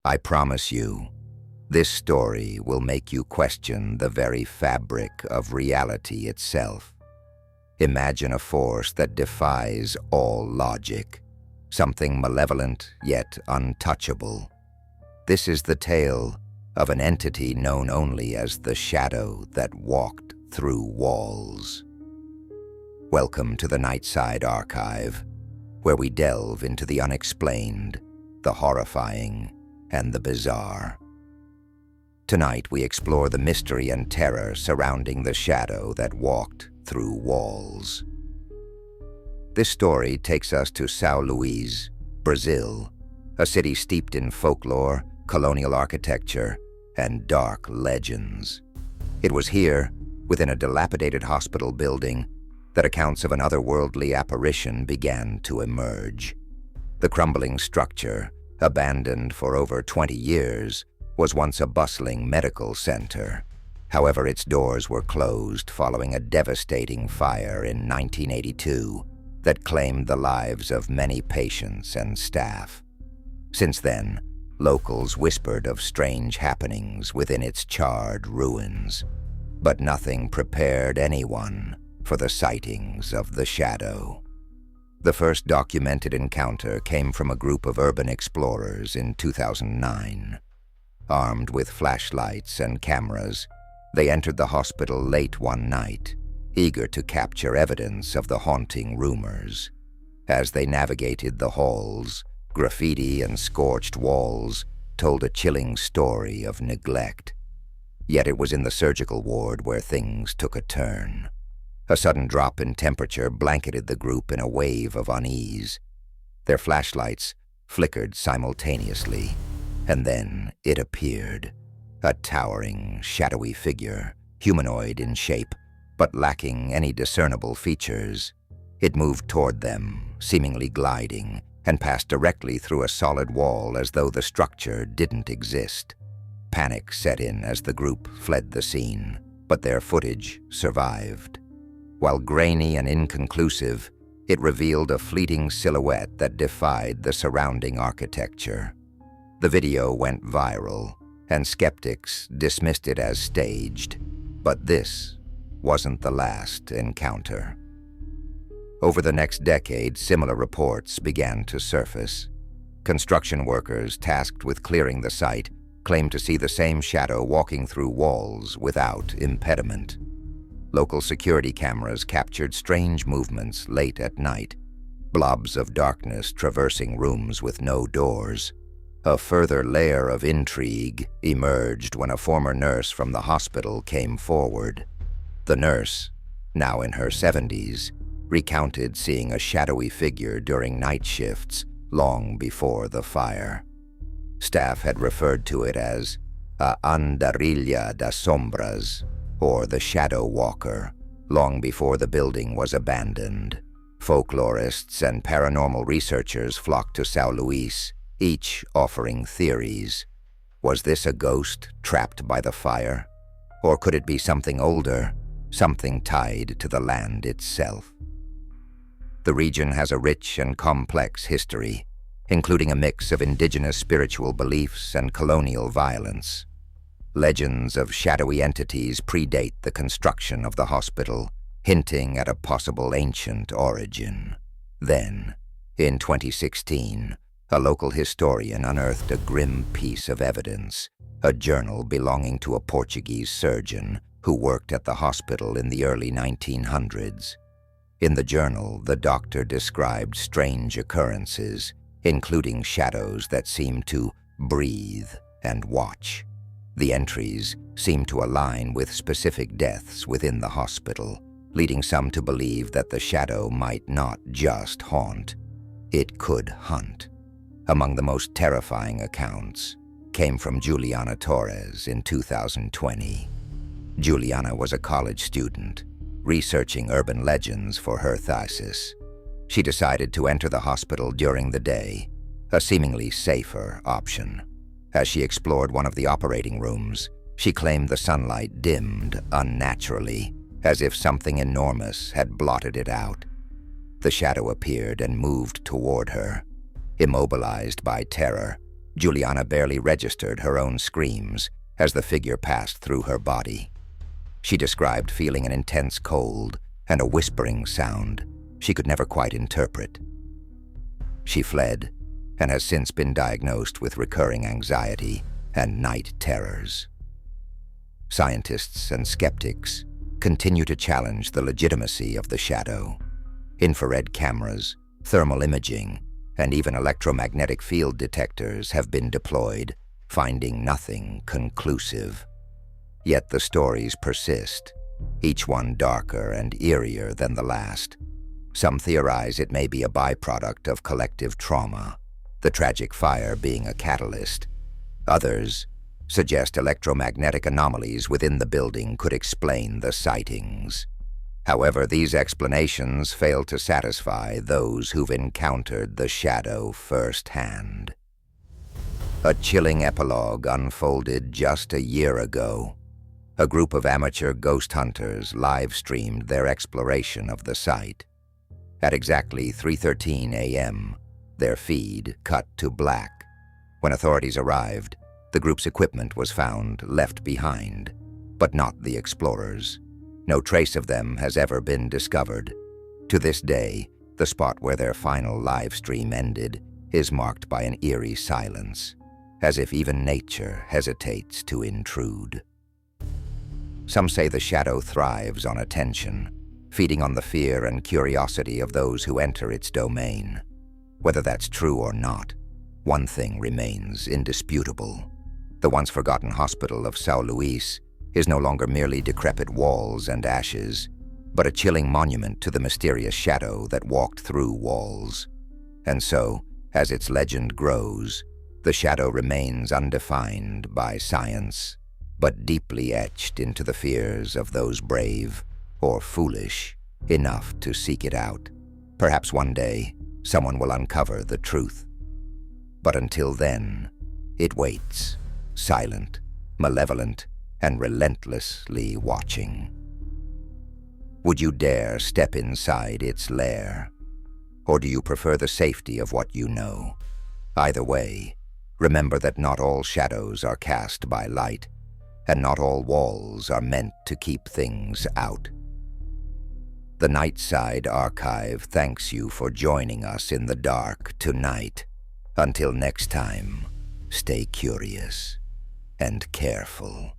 I promise you, this story will make you question the very fabric of reality itself. Imagine a force that defies all logic, something malevolent yet untouchable. This is the tale of an entity known only as the shadow that walked through walls. Welcome to the Nightside Archive, where we delve into the unexplained, the horrifying, and the bizarre. Tonight we explore the mystery and terror surrounding the shadow that walked through walls. This story takes us to São Luís, Brazil, a city steeped in folklore, colonial architecture, and dark legends. It was here, within a dilapidated hospital building, that accounts of an otherworldly apparition began to emerge. The crumbling structure, abandoned for over 20 years, was once a bustling medical center. However, its doors were closed following a devastating fire in 1982 that claimed the lives of many patients and staff. Since then, locals whispered of strange happenings within its charred ruins, but nothing prepared anyone for the sightings of the shadow. The first documented encounter came from a group of urban explorers in 2009. Armed with flashlights and cameras, they entered the hospital late one night, eager to capture evidence of the haunting rumors. As they navigated the halls, graffiti and scorched walls told a chilling story of neglect. Yet it was in the surgical ward where things took a turn. A sudden drop in temperature blanketed the group in a wave of unease. Their flashlights flickered simultaneously, and then it appeared. A towering, shadowy figure, humanoid in shape, but lacking any discernible features. It moved toward them, seemingly gliding, and passed directly through a solid wall as though the structure didn't exist. Panic set in as the group fled the scene, but their footage survived. While grainy and inconclusive, it revealed a fleeting silhouette that defied the surrounding architecture. The video went viral, and skeptics dismissed it as staged. But this wasn't the last encounter. Over the next decade, similar reports began to surface. Construction workers tasked with clearing the site claimed to see the same shadow walking through walls without impediment. Local security cameras captured strange movements late at night, blobs of darkness traversing rooms with no doors. A further layer of intrigue emerged when a former nurse from the hospital came forward. The nurse, now in her 70s, recounted seeing a shadowy figure during night shifts long before the fire. Staff had referred to it as a andarilha das sombras, or the shadow walker, long before the building was abandoned. Folklorists and paranormal researchers flocked to São Luís, each offering theories. Was this a ghost trapped by the fire? Or could it be something older, something tied to the land itself? The region has a rich and complex history, including a mix of indigenous spiritual beliefs and colonial violence. Legends of shadowy entities predate the construction of the hospital, hinting at a possible ancient origin. Then, in 2016, a local historian unearthed a grim piece of evidence, a journal belonging to a Portuguese surgeon who worked at the hospital in the early 1900s. In the journal, the doctor described strange occurrences, including shadows that seemed to breathe and watch. The entries seemed to align with specific deaths within the hospital, leading some to believe that the shadow might not just haunt, it could hunt. Among the most terrifying accounts came from Juliana Torres in 2020. Juliana was a college student, researching urban legends for her thesis. She decided to enter the hospital during the day, a seemingly safer option. As she explored one of the operating rooms, she claimed the sunlight dimmed unnaturally, as if something enormous had blotted it out. The shadow appeared and moved toward her. Immobilized by terror, Juliana barely registered her own screams as the figure passed through her body. She described feeling an intense cold and a whispering sound she could never quite interpret. She fled and has since been diagnosed with recurring anxiety and night terrors. Scientists and skeptics continue to challenge the legitimacy of the shadow. Infrared cameras, thermal imaging, and even electromagnetic field detectors have been deployed, finding nothing conclusive. Yet the stories persist, each one darker and eerier than the last. Some theorize it may be a byproduct of collective trauma, the tragic fire being a catalyst. Others suggest electromagnetic anomalies within the building could explain the sightings. However, these explanations fail to satisfy those who've encountered the shadow firsthand. A chilling epilogue unfolded just a year ago. A group of amateur ghost hunters live-streamed their exploration of the site. At exactly 3:13 a.m., their feed cut to black. When authorities arrived, the group's equipment was found left behind, but not the explorers. No trace of them has ever been discovered. To this day, the spot where their final live stream ended is marked by an eerie silence, as if even nature hesitates to intrude. Some say the shadow thrives on attention, feeding on the fear and curiosity of those who enter its domain. Whether that's true or not, one thing remains indisputable. The once forgotten Hospital of São Luíse is no longer merely decrepit walls and ashes, but a chilling monument to the mysterious shadow that walked through walls. And so, as its legend grows, the shadow remains undefined by science, but deeply etched into the fears of those brave or foolish enough to seek it out. Perhaps one day, someone will uncover the truth. But until then, it waits, silent, malevolent, and relentlessly watching. Would you dare step inside its lair? Or do you prefer the safety of what you know? Either way, remember that not all shadows are cast by light, and not all walls are meant to keep things out. The Nightside Archive thanks you for joining us in the dark tonight. Until next time, stay curious and careful.